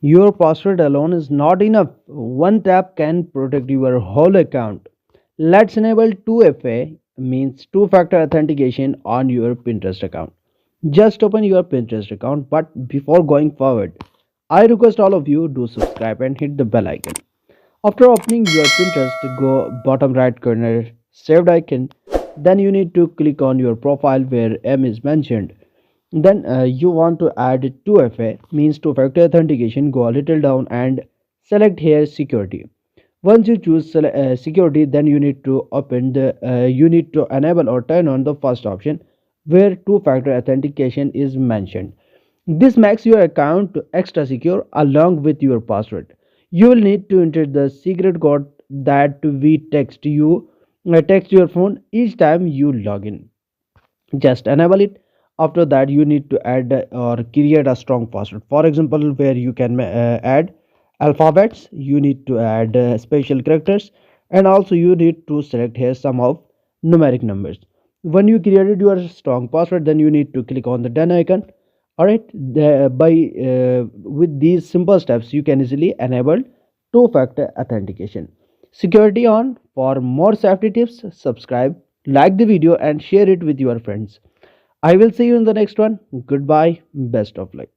Your password alone is not enough. One tap can protect your whole account. Let's enable 2FA, means two factor authentication on your Pinterest account. Just open your Pinterest account, but before going forward, I request all of you do subscribe and hit the bell icon. After opening your Pinterest, go bottom right corner saved icon. Then you need to click on your profile where M is mentioned. Then you want to add 2FA, means two factor authentication. Go a little down and select here security. Once you choose security, then you need to you need to enable or turn on the first option where two factor authentication is mentioned. This makes your account extra secure along with your password. You will need to enter the secret code that we text your phone each time you log in. Just enable it. After that, you need to add or create a strong password. For example, where you can add alphabets, you need to add special characters, and also you need to select here some of numeric numbers. When you created your strong password, then you need to click on the done icon. All right, by with these simple steps you can easily enable two factor authentication. Security on. For more safety tips, subscribe, like the video and share it with your friends. I will see you in the next one. Goodbye. Best of luck.